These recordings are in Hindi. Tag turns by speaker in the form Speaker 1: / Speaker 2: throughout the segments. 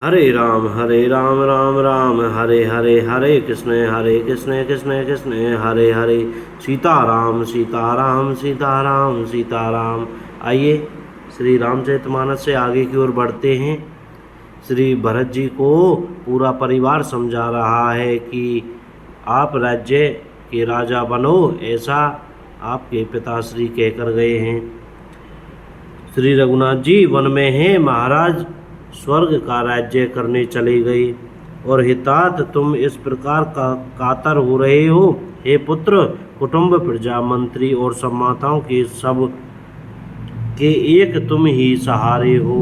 Speaker 1: हरे राम राम राम हरे हरे, हरे कृष्ण कृष्ण कृष्ण हरे हरे। सीताराम सीताराम सीताराम सीताराम। आइए श्री रामचरितमानस से आगे की ओर बढ़ते हैं। श्री भरत जी को पूरा परिवार समझा रहा है कि आप राज्य के राजा बनो, ऐसा आपके पिताश्री कहकर गए हैं। श्री रघुनाथ जी वन में हैं, महाराज स्वर्ग का राज्य करने चले गए। और हितात तुम इस प्रकार का कातर हो रहे हो, हे पुत्र। कुटुंब प्रजा मंत्री और सब माताओं के सब के एक तुम ही सहारे हो।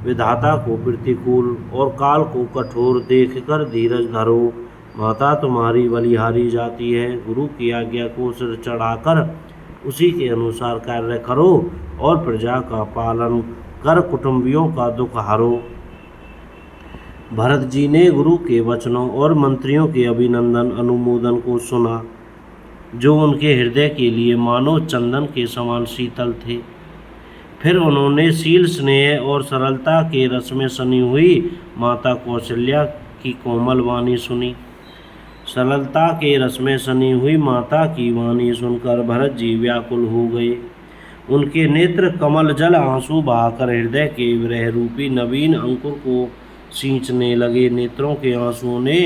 Speaker 1: विधाता को प्रतिकूल और काल को कठोर देखकर धीरज धरो। माता तुम्हारी बलिहारी जाती है, गुरु की आज्ञा को सिर चढ़ाकर उसी के अनुसार कार्य करो और प्रजा का पालन कर कुटुंबियों का दुख हरो। भरत जी ने गुरु के वचनों और मंत्रियों के अभिनंदन अनुमोदन को सुना, जो उनके हृदय के लिए मानो चंदन के समान शीतल थे। फिर उन्होंने शील स्नेह और सरलता के रस में सनी हुई माता कौशल्या की कोमल वाणी सुनी। सरलता के रस में सनी हुई माता की वाणी सुनकर भरत जी व्याकुल हो गए। उनके नेत्र कमल जल आंसू बहाकर हृदय के विरह रूपी नवीन अंकुर को सींचने लगे। नेत्रों के आंसुओं ने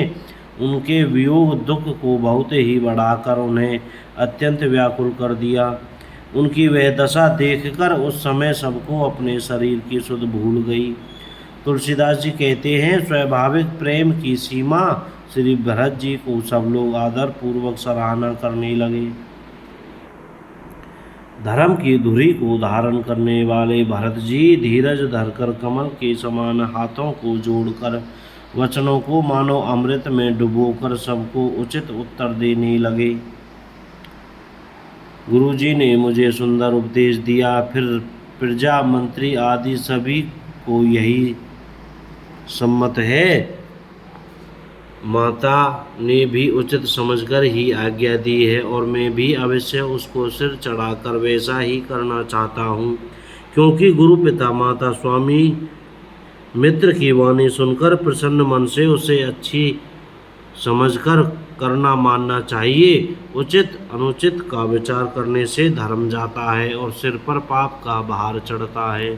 Speaker 1: उनके वियोग दुख को बहुत ही बढ़ाकर उन्हें अत्यंत व्याकुल कर दिया। उनकी वह दशा देखकर उस समय सबको अपने शरीर की सुध भूल गई। तुलसीदास जी कहते हैं, स्वाभाविक प्रेम की सीमा श्री भरत जी को सब लोग आदर पूर्वक सराहना करने लगे। धर्म की धुरी को धारण करने वाले भरत जी धीरज धरकर कमल के समान हाथों को जोड़कर वचनों को मानो अमृत में डुबोकर सबको उचित उत्तर देने लगे। गुरुजी ने मुझे सुंदर उपदेश दिया, फिर प्रजा मंत्री आदि सभी को यही सम्मत है। माता ने भी उचित समझकर ही आज्ञा दी है और मैं भी अवश्य उसको सिर चढ़ाकर वैसा ही करना चाहता हूँ, क्योंकि गुरु पिता माता स्वामी मित्र की वाणी सुनकर प्रसन्न मन से उसे अच्छी समझकर करना मानना चाहिए। उचित अनुचित का विचार करने से धर्म जाता है और सिर पर पाप का भार चढ़ता है।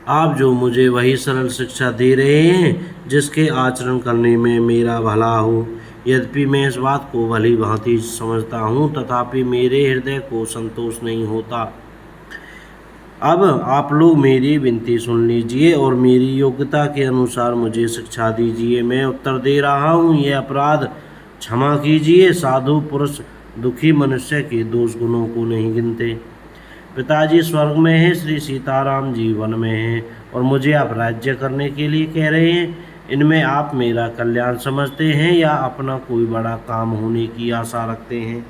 Speaker 1: आप जो मुझे वही सरल शिक्षा दे रहे हैं जिसके आचरण करने में मेरा भला हो। यद्यपि मैं इस बात को भली भांति समझता हूँ, तथापि मेरे हृदय को संतोष नहीं होता। अब आप लोग मेरी विनती सुन लीजिए और मेरी योग्यता के अनुसार मुझे शिक्षा दीजिए। मैं उत्तर दे रहा हूँ, ये अपराध क्षमा कीजिए। साधु पुरुष दुखी मनुष्य के दोष गुणों को नहीं गिनते। पिताजी स्वर्ग में हैं, श्री सीताराम जी वन में हैं और मुझे आप राज्य करने के लिए कह रहे हैं। इनमें आप मेरा कल्याण समझते हैं या अपना कोई बड़ा काम होने की आशा रखते हैं?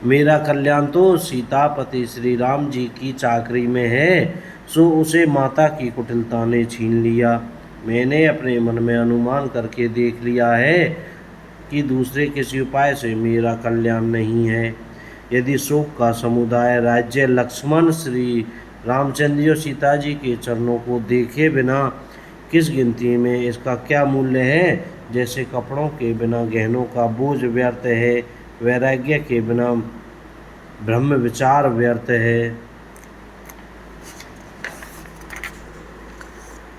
Speaker 1: मेरा कल्याण तो सीतापति श्री राम जी की चाकरी में है, सो उसे माता की कुटिलता ने छीन लिया। मैंने अपने मन में अनुमान करके देख लिया है कि दूसरे किसी उपाय से मेरा कल्याण नहीं है। यदि शोक का समुदाय राज्य लक्ष्मण श्री रामचंद्र सीता जी के चरणों को देखे बिना किस गिनती में, इसका क्या मूल्य है? जैसे कपड़ों के बिना गहनों का बोझ व्यर्थ है, वैराग्य के बिना ब्रह्म विचार व्यर्थ है।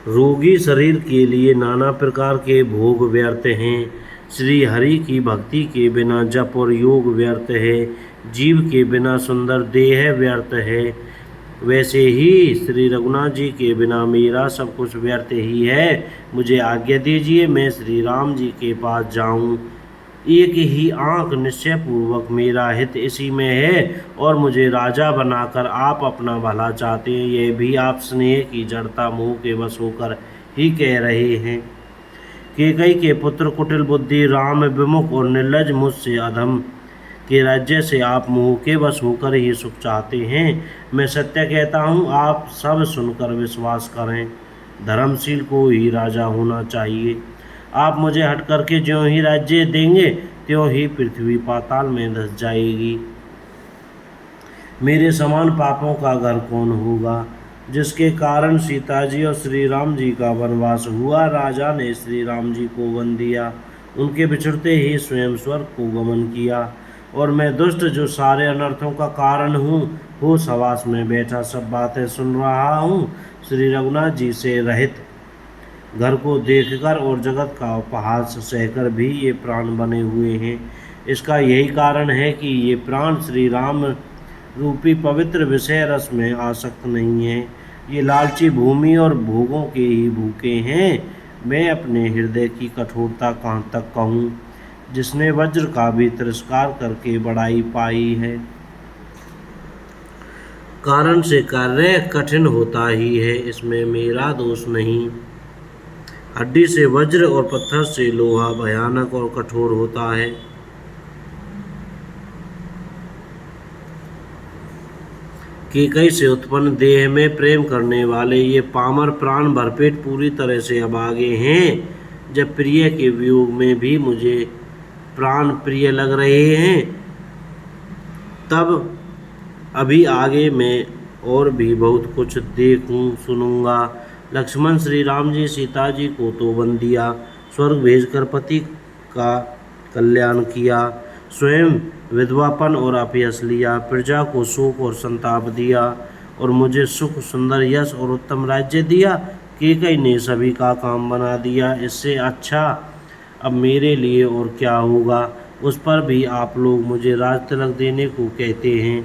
Speaker 1: रोगी शरीर के लिए नाना प्रकार के भोग व्यर्थ हैं। श्री हरि की भक्ति के बिना जप और योग व्यर्थ है। जीव के बिना सुंदर देह व्यर्थ है। वैसे ही श्री रघुनाथ जी के बिना मेरा सब कुछ व्यर्थ ही है। मुझे आज्ञा दीजिए, मैं श्री राम जी के पास जाऊं। एक ही आंख निश्चय पूर्वक मेरा हित इसी में है और मुझे राजा बनाकर आप अपना भला चाहते हैं। यह भी आप स्नेह की जड़ता मोह के वश होकर ही कह रहे हैं। कैकेयी के पुत्र कुटिल बुद्धि राम विमुख और निर्लज मुझसे अधम के राज्य से आप मोह के वश होकर ही सुख चाहते हैं। मैं सत्य कहता हूँ, आप सब सुनकर विश्वास करें। धर्मशील को ही राजा होना चाहिए। आप मुझे हट करके ज्यों ही राज्य देंगे त्यों ही पृथ्वी पाताल में धंस जाएगी। मेरे समान पापों का घर कौन होगा? जिसके कारण सीता जी और श्री राम जी का वनवास हुआ। राजा ने श्री राम जी को वन दिया, उनके बिछड़ते ही स्वयं स्वर्ग को गमन किया, और मैं दुष्ट जो सारे अनर्थों का कारण हूँ, हो सवास में बैठा सब बातें सुन रहा हूँ। श्री रघुनाथ जी से रहित घर को देखकर और जगत का उपहास सहकर भी ये प्राण बने हुए हैं। इसका यही कारण है कि ये प्राण श्री राम रूपी पवित्र विषय रस में आसक्त नहीं है। ये लालची भूमि और भोगों के ही भूखे हैं। मैं अपने हृदय की कठोरता कहाँ तक कहूँ, जिसने वज्र का भी तिरस्कार करके बड़ाई पाई है। कारण से कार्य कठिन होता ही है, इसमें मेरा दोष नहीं। हड्डी से वज्र और पत्थर से लोहा भयानक और कठोर होता है। कैकई से उत्पन्न देह में प्रेम करने वाले ये पामर प्राण भरपेट पूरी तरह से अभागे हैं। जब प्रिय के वियोग में भी मुझे प्राण प्रिय लग रहे हैं, तब अभी आगे मैं और भी बहुत कुछ देखूं सुनूंगा। लक्ष्मण श्री राम जी सीता जी को तो वन दिया, स्वर्ग भेजकर पति का कल्याण किया, स्वयं विधवापन और अपयश लिया, प्रजा को शोक और संताप दिया, और मुझे सुख सुंदर यश और उत्तम राज्य दिया। कैकई ने सभी का काम बना दिया। इससे अच्छा अब मेरे लिए और क्या होगा। उस पर भी आप लोग मुझे राज तिलक देने को कहते हैं।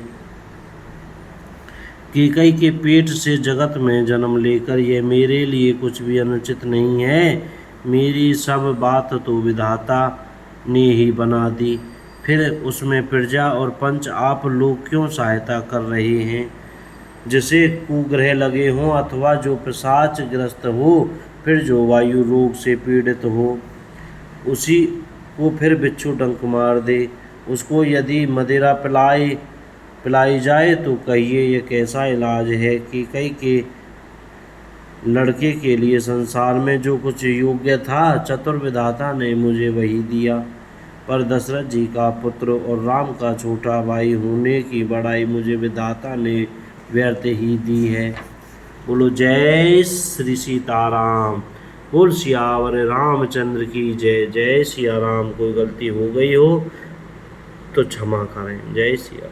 Speaker 1: कैकई के पेट से जगत में जन्म लेकर यह मेरे लिए कुछ भी अनुचित नहीं है। मेरी सब बात तो विधाता ने ही बना दी, फिर उसमें प्रजा और पंच आप लोग क्यों सहायता कर रहे हैं। जिसे कुग्रह लगे हों अथवा जो पिशाच ग्रस्त हो, फिर जो वायु रोग से पीड़ित हो, उसी को फिर बिच्छू डंक मार दे। उसको यदि मदिरा पिलाई जाए तो कहिए ये कैसा इलाज है। कि कई के लड़के के लिए संसार में जो कुछ योग्य था, चतुर्विधाता ने मुझे वही दिया, पर दशरथ जी का पुत्र और राम का छोटा भाई होने की बड़ाई मुझे विधाता ने व्यर्थ ही दी है। बोलो जय श्री सीताराम। बोल सियावर रामचंद्र की जय। जय सिया राम। कोई गलती हो गई हो तो क्षमा करें। जय सिया।